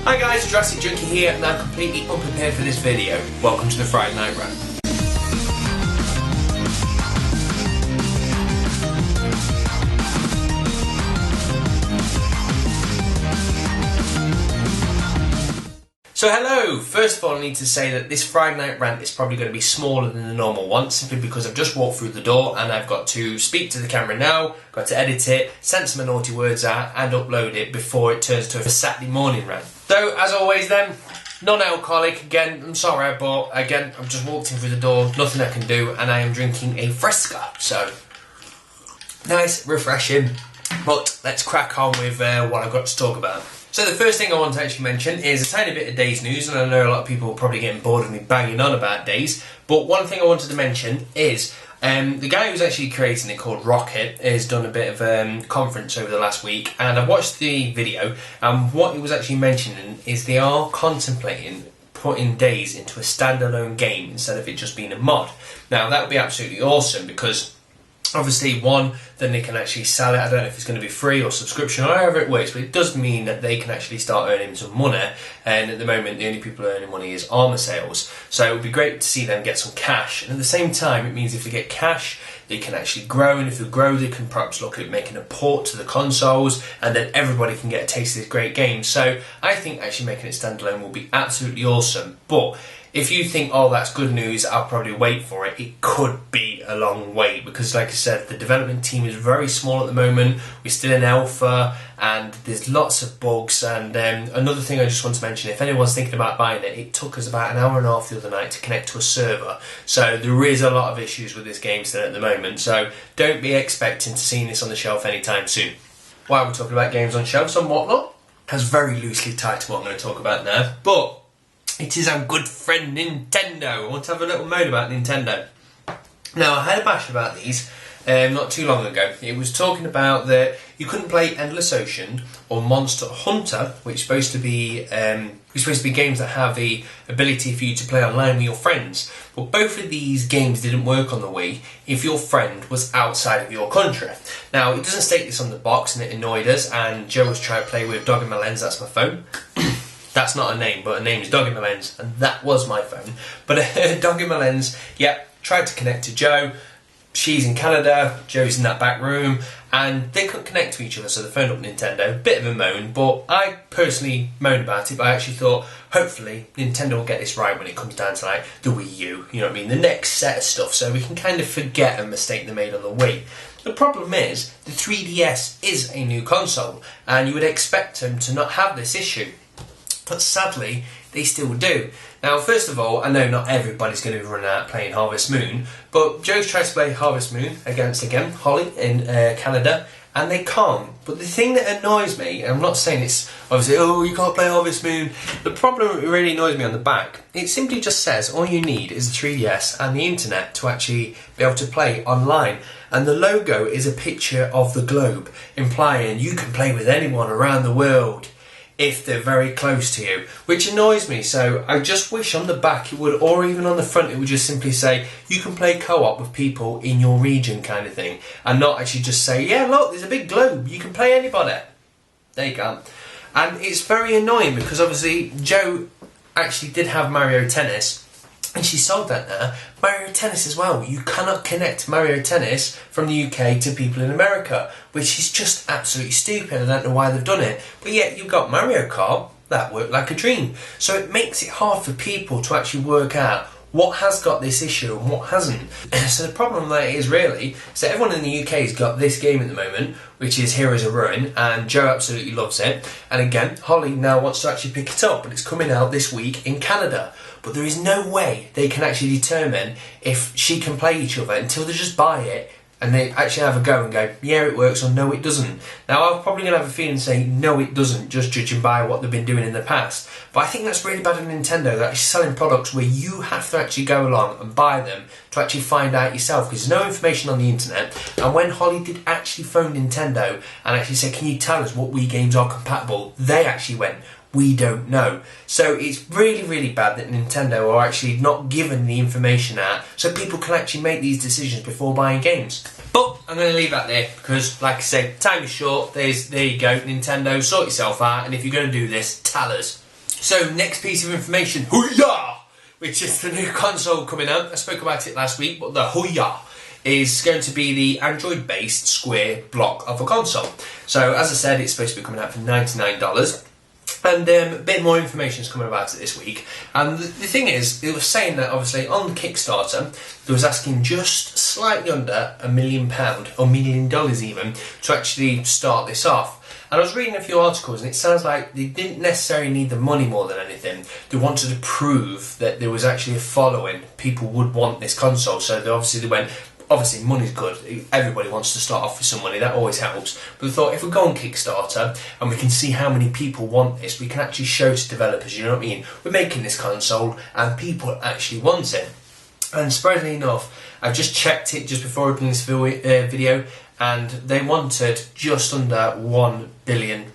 Hi guys, Jurassic Junkie here, and I'm completely unprepared for this video. Welcome to the Friday Night Rant. So hello, first of all I need to say that this Friday Night Rant is probably going to be smaller than the normal one, simply because I've just walked through the door and I've got to speak to the camera now, got to edit it, send some naughty words out and upload it before it turns to a Saturday morning rant. So as always then, non-alcoholic, again, I'm sorry, but again, I've just walked in through the door, nothing I can do, and I am drinking a Fresca, so nice, refreshing, but let's crack on with what I've got to talk about. So the first thing I want to actually mention is a tiny bit of Dayz news, and I know a lot of people are probably getting bored of me banging on about Dayz, but one thing I wanted to mention is the guy who's actually creating it, called Rocket, has done a bit of conference over the last week, and I watched the video, and what he was actually mentioning is they are contemplating putting Dayz into a standalone game instead of it just being a mod. Now that would be absolutely awesome, because obviously, one, then they can actually sell it. I don't know if it's going to be free or subscription or however it works, but it does mean that they can actually start earning some money, and at the moment the only people earning money is armour sales, so it would be great to see them get some cash, and at the same time it means if they get cash they can actually grow, and if they grow they can perhaps look at making a port to the consoles, and then everybody can get a taste of this great game. So I think actually making it standalone will be absolutely awesome, but if you think, oh, that's good news, I'll probably wait for it, it could be a long wait, because like I said, the development team is very small at the moment, we're still in alpha, and there's lots of bugs, and another thing I just want to mention, if anyone's thinking about buying it, it took us about an hour and a half the other night to connect to a server, so there is a lot of issues with this game still at the moment, so don't be expecting to see this on the shelf anytime soon. While we're talking about games on shelves and whatnot, has very loosely tied to what I'm going to talk about now, but it is our good friend Nintendo. I want to have a little moan about Nintendo. Now, I had a bash about these not too long ago. It was talking about that you couldn't play Endless Ocean or Monster Hunter, which are supposed to be games that have the ability for you to play online with your friends. But both of these games didn't work on the Wii if your friend was outside of your country. Now, it doesn't state this on the box, and it annoyed us, and Joe was trying to play with Dog in My Lens, that's my phone. That's not a name, but her name is Dog in My Lens, and that was my phone. But Dog in My Lens, yeah, tried to connect to Joe. She's in Canada, Joe's in that back room, and they couldn't connect to each other, so they phoned up Nintendo. Bit of a moan, but I personally moaned about it, but I actually thought, hopefully, Nintendo will get this right when it comes down to like the Wii U, you know what I mean, the next set of stuff, so we can kind of forget a mistake they made on the Wii. The problem is, the 3DS is a new console, and you would expect them to not have this issue. But sadly, they still do. Now, first of all, I know not everybody's going to be running out playing Harvest Moon, but Joe's tried to play Harvest Moon against, again, Holly in Canada, and they can't. But the thing that annoys me, and I'm not saying it's obviously, oh, you can't play Harvest Moon, the problem that really annoys me on the back, it simply just says all you need is a 3DS and the internet to actually be able to play online. And the logo is a picture of the globe, implying you can play with anyone around the world if they're very close to you, which annoys me. So I just wish on the back it would, or even on the front, it would just simply say you can play co-op with people in your region kind of thing, and not actually just say, yeah, look, there's a big globe, you can play anybody. There you go. And it's very annoying because obviously Joe actually did have Mario Tennis, and she sold that now. Mario Tennis as well. You cannot connect Mario Tennis from the UK to people in America, which is just absolutely stupid. I don't know why they've done it. But yet you've got Mario Kart, that worked like a dream. So it makes it hard for people to actually work out what has got this issue and what hasn't. So the problem that is really, so everyone in the UK has got this game at the moment, which is Heroes of Ruin, and Joe absolutely loves it. And again, Holly now wants to actually pick it up, but it's coming out this week in Canada. But there is no way they can actually determine if she can play each other until they just buy it and they actually have a go and go, yeah, it works, or no, it doesn't. Now, I'm probably going to have a feeling saying, no, it doesn't, just judging by what they've been doing in the past. But I think that's really bad on Nintendo. They're actually selling products where you have to actually go along and buy them to actually find out yourself, because there's no information on the internet. And when Holly did actually phone Nintendo and actually said, can you tell us what Wii games are compatible, they actually went, we don't know. So it's really, really bad that Nintendo are actually not giving the information out so people can actually make these decisions before buying games. But I'm going to leave that there because, like I said, time is short. There you go, Nintendo, sort yourself out, and if you're going to do this, tell us. So, next piece of information, OUYA, which is the new console coming out. I spoke about it last week, but the OUYA is going to be the Android-based square block of a console. So, as I said, it's supposed to be coming out for $99. And a bit more information is coming about it this week. And the thing is, it was saying that obviously on Kickstarter, they was asking just slightly under £1 million, or $1 million even, to actually start this off. And I was reading a few articles, and it sounds like they didn't necessarily need the money more than anything. They wanted to prove that there was actually a following. People would want this console, so they went, obviously money's good, everybody wants to start off with some money, that always helps. But I thought, if we go on Kickstarter and we can see how many people want this, we can actually show to developers, you know what I mean? We're making this console and people actually want it. And surprisingly enough, I've just checked it just before opening this video, and they wanted just under 1 billion.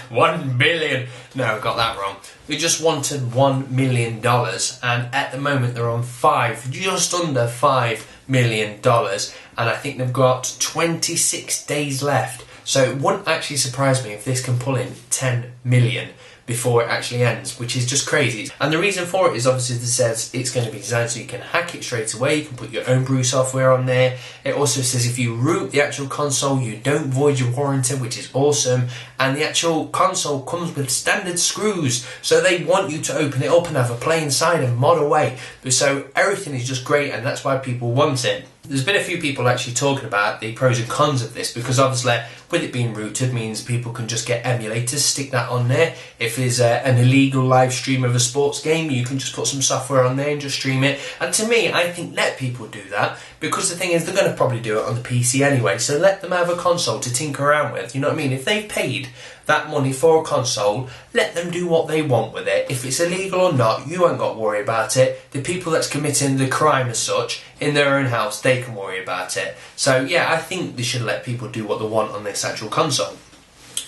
1 billion! No, I got that wrong. They just wanted $1 million, and at the moment they're on just under $5 million, and I think they've got 26 days left. So it wouldn't actually surprise me if this can pull in 10 million before it actually ends, which is just crazy. And the reason for it is obviously it says it's going to be designed so you can hack it straight away, you can put your own brew software on there. It also says if you root the actual console, you don't void your warranty, which is awesome. And the actual console comes with standard screws, so they want you to open it up and have a play inside and mod away. So everything is just great, and that's why people want it. There's been a few people actually talking about the pros and cons of this, because obviously with it being rooted means people can just get emulators, stick that on there. If there's an illegal live stream of a sports game, you can just put some software on there and just stream it. And to me, I think let people do that, because the thing is they're going to probably do it on the PC anyway, so let them have a console to tinker around with, you know what I mean? If they've paid that money for a console, let them do what they want with it. If it's illegal or not, you ain't got to worry about it. The people that's committing the crime as such in their own house, they can worry about it. So yeah, I think they should let people do what they want on this actual console.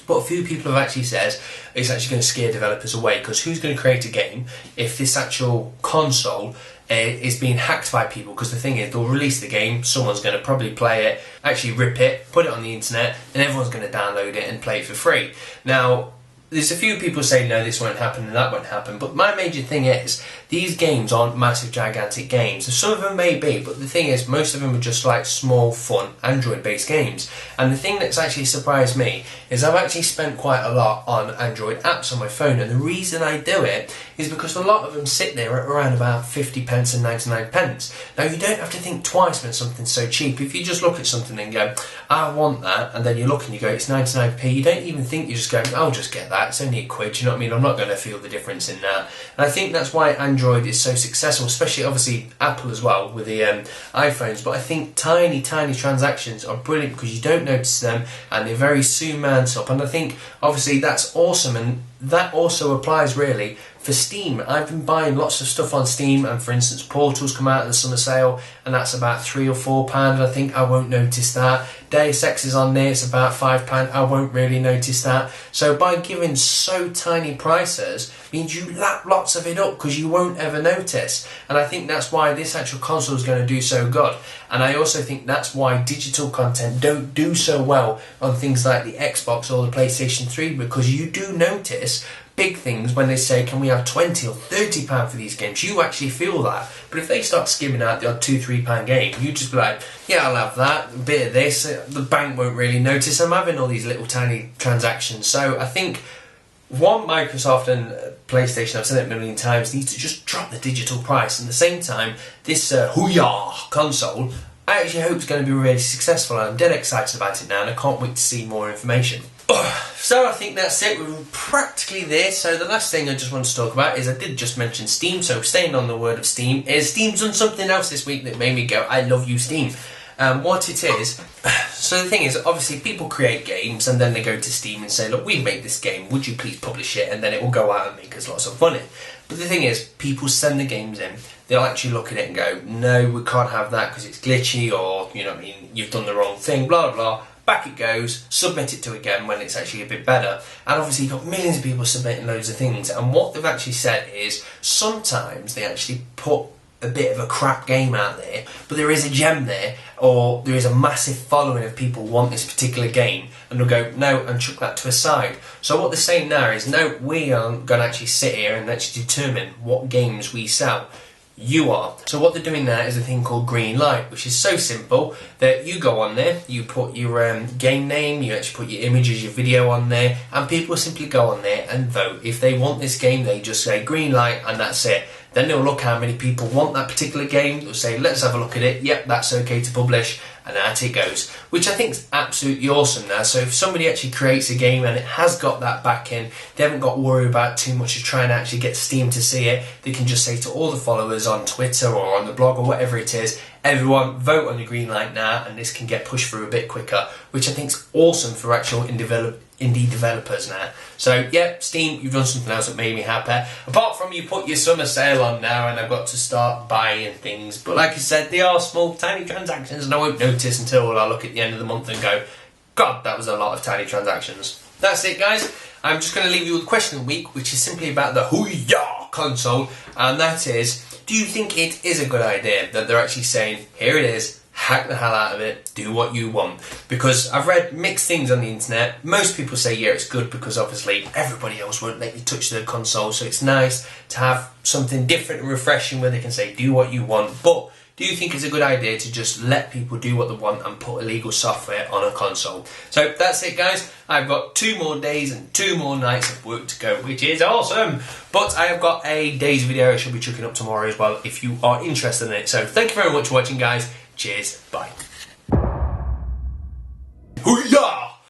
But a few people have actually said it's actually going to scare developers away, because who's going to create a game if this actual console is being hacked by people? Because the thing is, they'll release the game, someone's going to probably play it, actually rip it, put it on the internet, and everyone's going to download it and play it for free. Now, there's a few people saying no, this won't happen and that won't happen, but my major thing is these games aren't massive gigantic games. Some of them may be, but the thing is most of them are just like small fun Android based games. And the thing that's actually surprised me is I've actually spent quite a lot on Android apps on my phone, and the reason I do it is because a lot of them sit there at around about 50 pence and 99 pence. Now you don't have to think twice when something's so cheap. If you just look at something and go, I want that, and then you look and you go, it's 99p, you don't even think, you just go, I'll just get that. It's only £1, you know what I mean? I'm not going to feel the difference in that. And I think that's why Android is so successful, especially obviously Apple as well with the iPhones. But I think tiny transactions are brilliant because you don't notice them, and they're very soon manned up. And I think obviously that's awesome, and that also applies really for Steam. I've been buying lots of stuff on Steam, and for instance Portal's come out in the summer sale and that's about £3 or £4. I think I won't notice that. Deus Ex is on there, it's about £5. I won't really notice that. So by giving so tiny prices means you lap lots of it up because you won't ever notice. And I think that's why this actual console is going to do so good. And I also think that's why digital content don't do so well on things like the Xbox or the PlayStation 3, because you do notice big things when they say, can we have £20 or £30 for these games? You actually feel that. But if they start skimming out the odd £2-3 game, you just be like, yeah, I'll have that, a bit of this, the bank won't really notice I'm having all these little tiny transactions. So I think Microsoft and PlayStation, I've said it a million times, need to just drop the digital price. And at the same time, this OUYA console, I actually hope it's going to be really successful, and I'm dead excited about it now, and I can't wait to see more information. So I think that's it, we're practically there. So the last thing I just want to talk about is I did just mention Steam, so staying on the word of Steam, is Steam's done something else this week that made me go, I love you Steam. What it is, so the thing is, obviously people create games and then they go to Steam and say, look, we made this game, would you please publish it? And then it will go out and make us lots of money. But the thing is, people send the games in, they'll actually look at it and go, no, we can't have that because it's glitchy, or, you know what I mean, you've done the wrong thing, blah, blah, blah. Back it goes, submit it to again when it's actually a bit better. And obviously you've got millions of people submitting loads of things, and what they've actually said is sometimes they actually put a bit of a crap game out there, but there is a gem there, or there is a massive following of people who want this particular game, and they'll go, no, and chuck that to a side. So what they're saying now is, no, we aren't going to actually sit here and actually determine what games we sell. You are. So what they're doing now is a thing called green light, which is so simple that you go on there, you put your game name, you actually put your images, your video on there, and people simply go on there and vote. If they want this game, they just say green light, and that's it. Then they'll look how many people want that particular game. They'll say, let's have a look at it. Yep, that's okay to publish. And out it goes. Which I think is absolutely awesome now. So if somebody actually creates a game and it has got that backing, they haven't got to worry about too much of trying to actually get Steam to see it. They can just say to all the followers on Twitter or on the blog or whatever it is, everyone vote on the green light now, and this can get pushed through a bit quicker, which I think is awesome for actual indie developers now. So yeah, Steam, you've done something else that made me happy. Apart from you put your summer sale on now, and I've got to start buying things. But like I said, they are small, tiny transactions, and I won't notice until I look at the end of the month and go, God, that was a lot of tiny transactions. That's it, guys. I'm just going to leave you with a question of the week, which is simply about the OUYA console, and that is, do you think it is a good idea that they're actually saying, here it is, hack the hell out of it, do what you want? Because I've read mixed things on the internet. Most people say, yeah, it's good, because obviously everybody else won't let you touch the console, so it's nice to have something different and refreshing where they can say, do what you want. But do you think it's a good idea to just let people do what they want and put illegal software on a console? So that's it, guys. I've got 2 more days and 2 more nights of work to go, which is awesome. But I have got a Dayz video I shall be chucking up tomorrow as well, if you are interested in it. So thank you very much for watching, guys. Cheers. Bye.